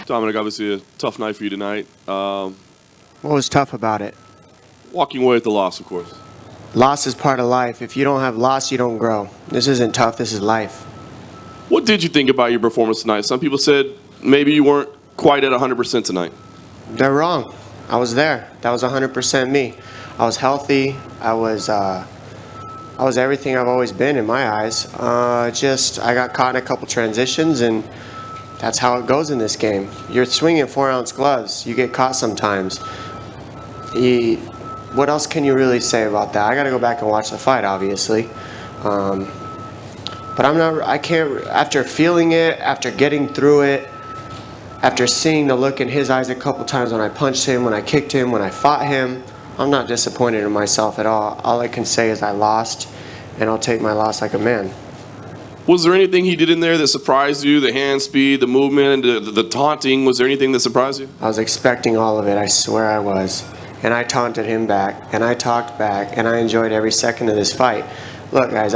Dominic, obviously a tough night for you tonight. What was tough about it? Walking away with the loss, of course. Loss is part of life. If you don't have loss, you don't grow. This isn't tough, this is life. What did you think about your performance tonight? Some people said maybe you weren't quite at 100% tonight. They're wrong. I was there. That was 100% me. I was healthy. I was everything I've always been in my eyes. I got caught in a couple transitions, and that's how it goes in this game. You're swinging 4-ounce gloves. You get caught sometimes. What else can you really say about that? I got to go back and watch the fight, obviously. But I can't, after feeling it, after getting through it, after seeing the look in his eyes a couple times when I punched him, when I kicked him, when I fought him, I'm not disappointed in myself at all. All I can say is I lost, and I'll take my loss like a man. Was there anything he did in there that surprised you? The hand speed, the movement, the taunting, was there anything that surprised you? I was expecting all of it, I swear I was. And I taunted him back, and I talked back, and I enjoyed every second of this fight. Look, guys,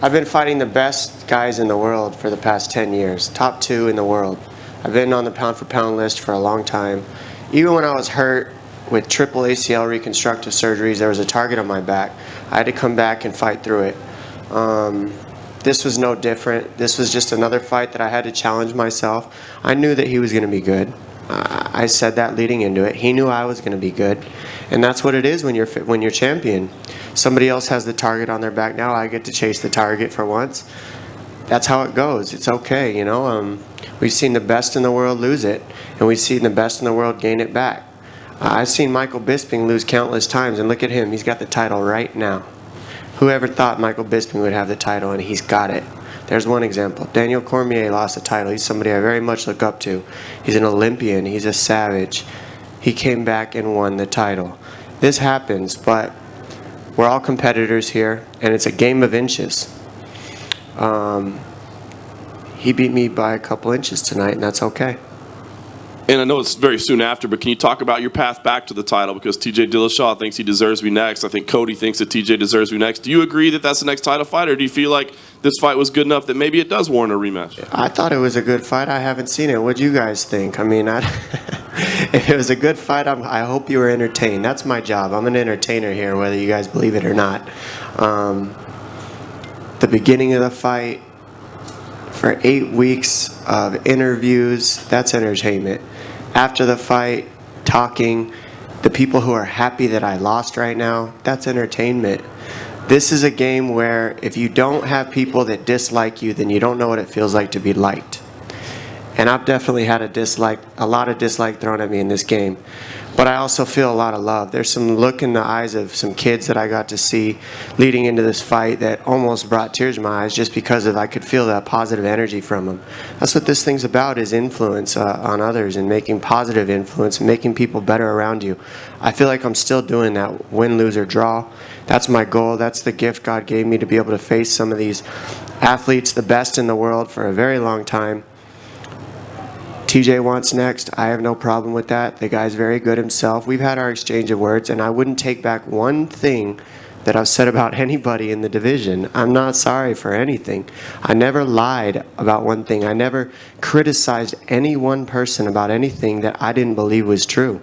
I've been fighting the best guys in the world for the past 10 years, top 2 in the world. I've been on the pound-for-pound list for a long time. Even when I was hurt with triple ACL reconstructive surgeries, there was a target on my back. I had to come back and fight through it. This was no different. This was just another fight that I had to challenge myself. I knew that he was going to be good. I said that leading into it. He knew I was going to be good, and that's what it is when you're champion. Somebody else has the target on their back now. I get to chase the target for once. That's how it goes. It's okay, you know. We've seen the best in the world lose it, and we've seen the best in the world gain it back. I've seen Michael Bisping lose countless times, and look at him. He's got the title right now. Whoever thought Michael Bisping would have the title, and he's got it. There's one example. Daniel Cormier lost the title. He's somebody I very much look up to. He's an Olympian. He's a savage. He came back and won the title. This happens, but we're all competitors here, and it's a game of inches. He beat me by a couple inches tonight, and that's okay. And I know it's very soon after, but can you talk about your path back to the title? Because TJ Dillashaw thinks he deserves to be next. I think Cody thinks that TJ deserves to be next. Do you agree that that's the next title fight, or do you feel like this fight was good enough that maybe it does warrant a rematch? I thought it was a good fight. I haven't seen it. What do you guys think? I mean, if it was a good fight, I hope you were entertained. That's my job. I'm an entertainer here, whether you guys believe it or not. The beginning of the fight, for 8 weeks of interviews, that's entertainment. After the fight, talking, the people who are happy that I lost right now, that's entertainment. This is a game where if you don't have people that dislike you, then you don't know what it feels like to be liked. And I've definitely had a lot of dislike thrown at me in this game. But I also feel a lot of love. There's some look in the eyes of some kids that I got to see leading into this fight that almost brought tears to my eyes just because I could feel that positive energy from them. That's what this thing's about, is influence on others and making positive influence and making people better around you. I feel like I'm still doing that, win, lose, or draw. That's my goal. That's the gift God gave me, to be able to face some of these athletes, the best in the world, for a very long time. TJ wants next. I have no problem with that. The guy's very good himself. We've had our exchange of words, and I wouldn't take back one thing that I've said about anybody in the division. I'm not sorry for anything. I never lied about one thing. I never criticized any one person about anything that I didn't believe was true.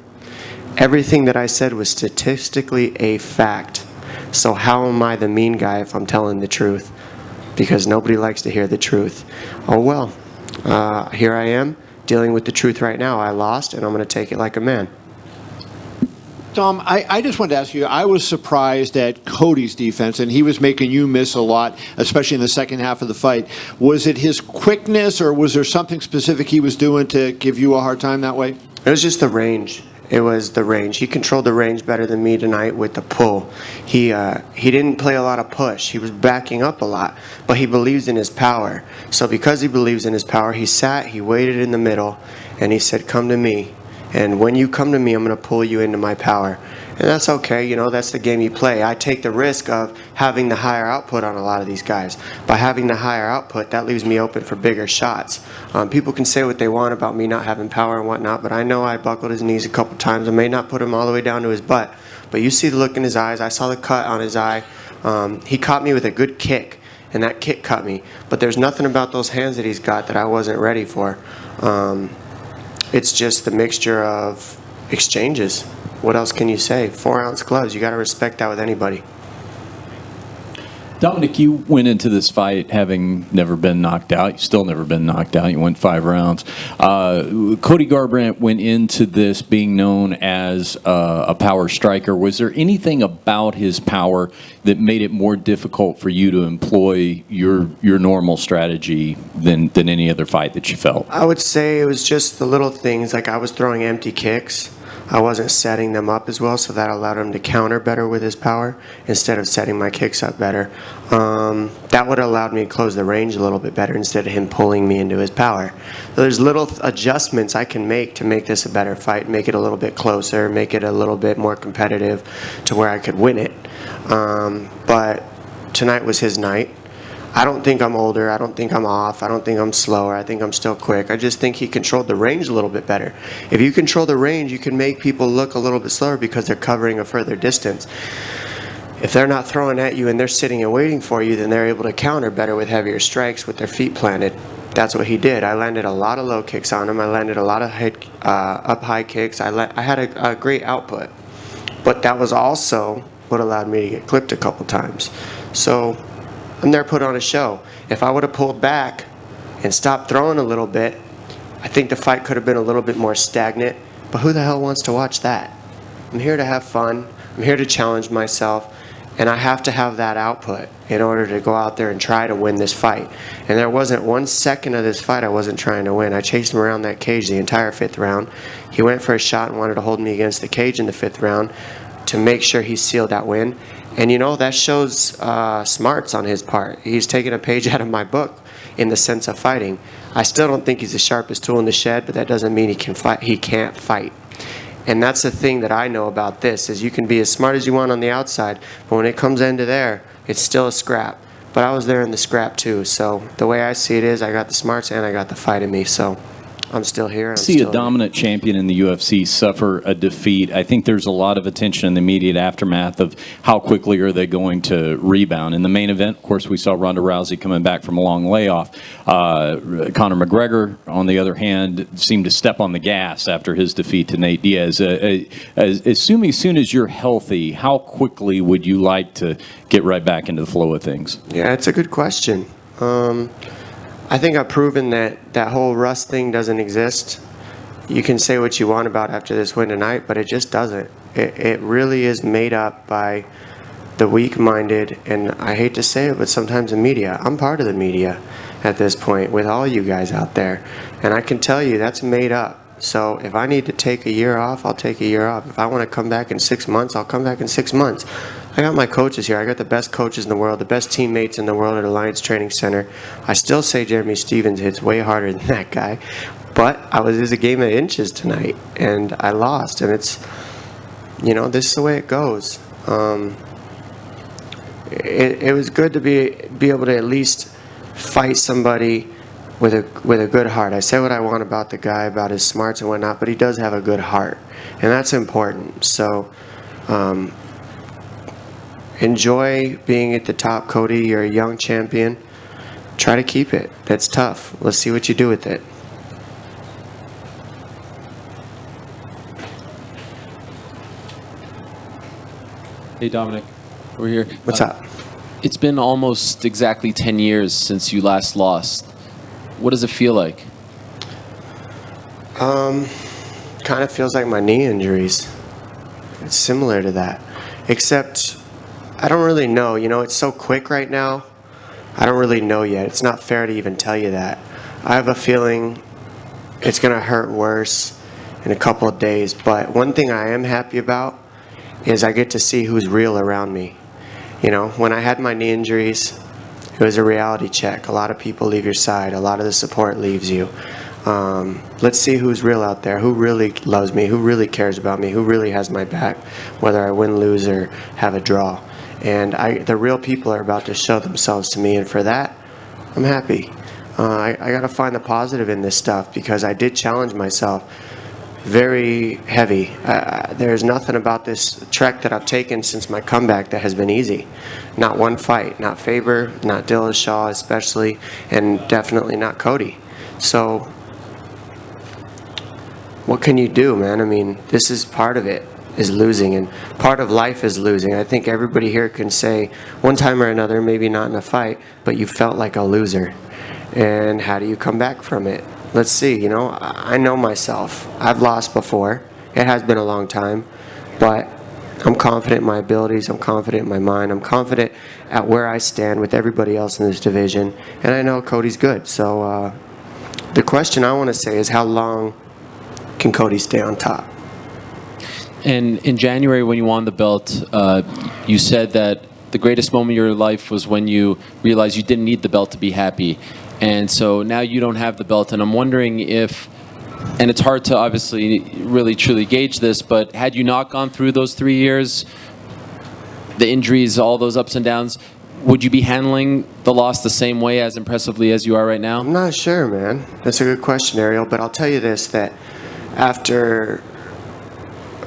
Everything that I said was statistically a fact. So how am I the mean guy if I'm telling the truth? Because nobody likes to hear the truth. Oh well, here I am, dealing with the truth right now. I lost, and I'm going to take it like a man. Tom, I just wanted to ask you, I was surprised at Cody's defense, and he was making you miss a lot, especially in the second half of the fight. Was it his quickness, or was there something specific he was doing to give you a hard time that way? It was just the range. It was the range. He controlled the range better than me tonight with the pull. He didn't play a lot of push. He was backing up a lot, but he believes in his power. So because he believes in his power, he sat, he waited in the middle, and he said, "Come to me. And when you come to me, I'm going to pull you into my power." And that's okay, you know, that's the game you play. I take the risk of having the higher output on a lot of these guys. By having the higher output, that leaves me open for bigger shots. People can say what they want about me not having power and whatnot, but I know I buckled his knees a couple times. I may not put him all the way down to his butt, but you see the look in his eyes. I saw the cut on his eye. He caught me with a good kick, and that kick cut me. But there's nothing about those hands that he's got that I wasn't ready for. It's just the mixture of exchanges. What else can you say? 4-ounce gloves. You got to respect that with anybody. Dominic, you went into this fight having never been knocked out. You've still never been knocked out. You went 5 rounds. Cody Garbrandt went into this being known as a power striker. Was there anything about his power that made it more difficult for you to employ your normal strategy than any other fight that you felt? I would say it was just the little things, like I was throwing empty kicks. I wasn't setting them up as well, so that allowed him to counter better with his power instead of setting my kicks up better. That would have allowed me to close the range a little bit better instead of him pulling me into his power. So there's little adjustments I can make to make this a better fight, make it a little bit closer, make it a little bit more competitive to where I could win it. But tonight was his night. I don't think I'm older. I don't think I'm off. I don't think I'm slower. I think I'm still quick. I just think he controlled the range a little bit better. If you control the range, you can make people look a little bit slower because they're covering a further distance. If they're not throwing at you and they're sitting and waiting for you, then they're able to counter better with heavier strikes with their feet planted. That's what he did. I landed a lot of low kicks on him. I landed a lot of up high kicks. I had a great output. But that was also what allowed me to get clipped a couple times. So I'm there to put on a show. If I would have pulled back and stopped throwing a little bit, I think the fight could have been a little bit more stagnant. But who the hell wants to watch that? I'm here to have fun. I'm here to challenge myself. And I have to have that output in order to go out there and try to win this fight. And there wasn't 1 second of this fight I wasn't trying to win. I chased him around that cage the entire 5th round. He went for a shot and wanted to hold me against the cage in the 5th round to make sure he sealed that win. And you know, that shows smarts on his part. He's taken a page out of my book in the sense of fighting. I still don't think he's the sharpest tool in the shed, but that doesn't mean he can fight. He can't fight. And that's the thing that I know about this, is you can be as smart as you want on the outside, but when it comes into there, it's still a scrap. But I was there in the scrap too, so the way I see it is I got the smarts and I got the fight in me, so I'm still here. See a dominant champion in the UFC suffer a defeat. I think there's a lot of attention in the immediate aftermath of how quickly are they going to rebound. In the main event, of course, we saw Ronda Rousey coming back from a long layoff. Conor McGregor, on the other hand, seemed to step on the gas after his defeat to Nate Diaz. Assuming as soon as you're healthy, how quickly would you like to get right back into the flow of things? Yeah, it's a good question. I think I've proven that that whole rust thing doesn't exist. You can say what you want about after this win tonight, but it just doesn't. It really is made up by the weak-minded, and I hate to say it, but sometimes the media. I'm part of the media at this point with all you guys out there, and I can tell you that's made up. So if I need to take a year off, I'll take a year off. If I want to come back in 6 months, I'll come back in 6 months. I got my coaches here. I got the best coaches in the world, the best teammates in the world at Alliance Training Center. I still say Jeremy Stevens hits way harder than that guy. But it was a game of inches tonight, and I lost. And it's, you know, this is the way it goes. It was good to be able to at least fight somebody with a good heart. I say what I want about the guy, about his smarts and whatnot, but he does have a good heart, and that's important. So enjoy being at the top, Cody. You're a young champion. Try to keep it. That's tough. Let's see what you do with it. Hey, Dominic, over here. What's up? It's been almost exactly 10 years since you last lost. What does it feel like? Kind of feels like my knee injuries. It's similar to that, except I don't really know. You know, it's so quick right now. I don't really know yet. It's not fair to even tell you that. I have a feeling it's going to hurt worse in a couple of days. But one thing I am happy about is I get to see who's real around me. You know, when I had my knee injuries, it was a reality check. A lot of people leave your side. A lot of the support leaves you. Let's see who's real out there, who really loves me, who really cares about me, who really has my back, whether I win, lose, or have a draw. And the real people are about to show themselves to me, and for that, I'm happy. I got to find the positive in this stuff because I did challenge myself. very heavy. There's nothing about this trek that I've taken since my comeback that has been easy. Not one fight, not Faber, not Dillashaw especially, and definitely not Cody. So what can you do, man? I mean, this is part of it, is losing, and part of life is losing. I think everybody here can say one time or another, maybe not in a fight, but you felt like a loser. And how do you come back from it? Let's see, you know, I know myself. I've lost before. It has been a long time, but I'm confident in my abilities. I'm confident in my mind. I'm confident at where I stand with everybody else in this division, and I know Cody's good. So the question I want to say is, how long can Cody stay on top? And in January, when you won the belt, you said that the greatest moment of your life was when you realized you didn't need the belt to be happy. And so now you don't have the belt, and I'm wondering if, and it's hard to obviously really truly gauge this, but had you not gone through those 3 years, the injuries, all those ups and downs, would you be handling the loss the same way as impressively as you are right now? I'm not sure, man. That's a good question, Ariel, but I'll tell you this, that after,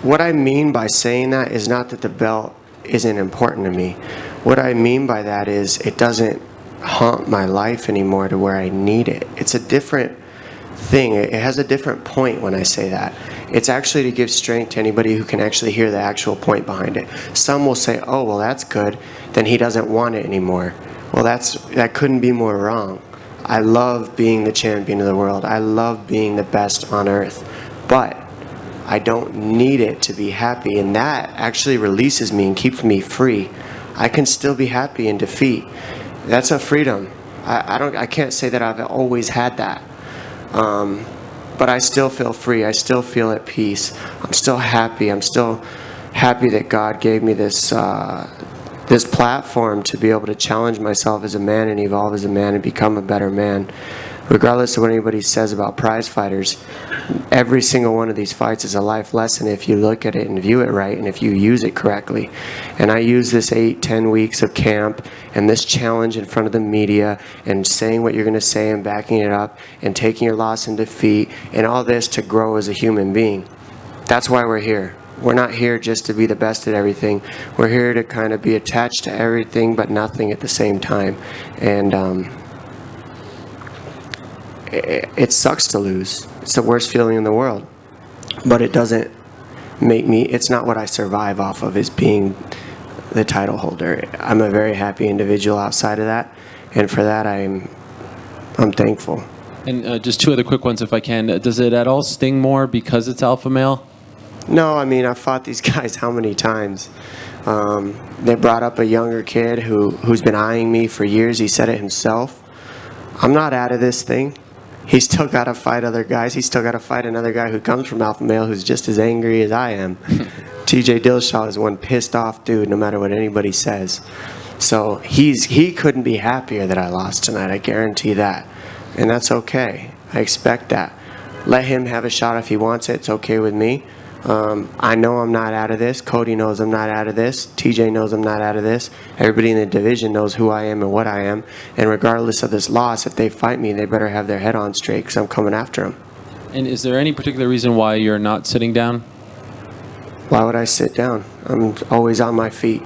what I mean by saying that is not that the belt isn't important to me. What I mean by that is it doesn't haunt my life anymore to where I need it. It's a different thing. It has a different point when I say that. It's actually to give strength to anybody who can actually hear the actual point behind it. Some will say, oh, well, that's good. Then he doesn't want it anymore. Well, that couldn't be more wrong. I love being the champion of the world. I love being the best on earth. But I don't need it to be happy, and that actually releases me and keeps me free. I can still be happy in defeat. That's a freedom. I can't say that I've always had that, but I still feel free. I still feel at peace. I'm still happy. I'm still happy that God gave me this this platform to be able to challenge myself as a man and evolve as a man and become a better man. Regardless of what anybody says about prize fighters, every single one of these fights is a life lesson if you look at it and view it right and if you use it correctly. And I use this 8-10 weeks of camp and this challenge in front of the media and saying what you're going to say and backing it up and taking your loss and defeat and all this to grow as a human being. That's why we're here. We're not here just to be the best at everything. We're here to kind of be attached to everything but nothing at the same time. And it sucks to lose. It's the worst feeling in the world. But it doesn't make me, it's not what I survive off of, is being the title holder. I'm a very happy individual outside of that, and for that I'm thankful. And just two other quick ones if I can. Does it at all sting more because it's alpha male? No, I mean, I've fought these guys how many times? They brought up a younger kid who's been eyeing me for years. He said it himself. I'm not out of this thing. He's still got to fight other guys. He's still got to fight another guy who comes from alpha male who's just as angry as I am. TJ Dillashaw is one pissed off dude no matter what anybody says. So he couldn't be happier that I lost tonight. I guarantee that. And that's okay. I expect that. Let him have a shot if he wants it. It's okay with me. I know I'm not out of this. Cody knows I'm not out of this. TJ knows I'm not out of this. Everybody in the division knows who I am and what I am. And regardless of this loss, if they fight me, they better have their head on straight because I'm coming after them. And is there any particular reason why you're not sitting down? Why would I sit down? I'm always on my feet.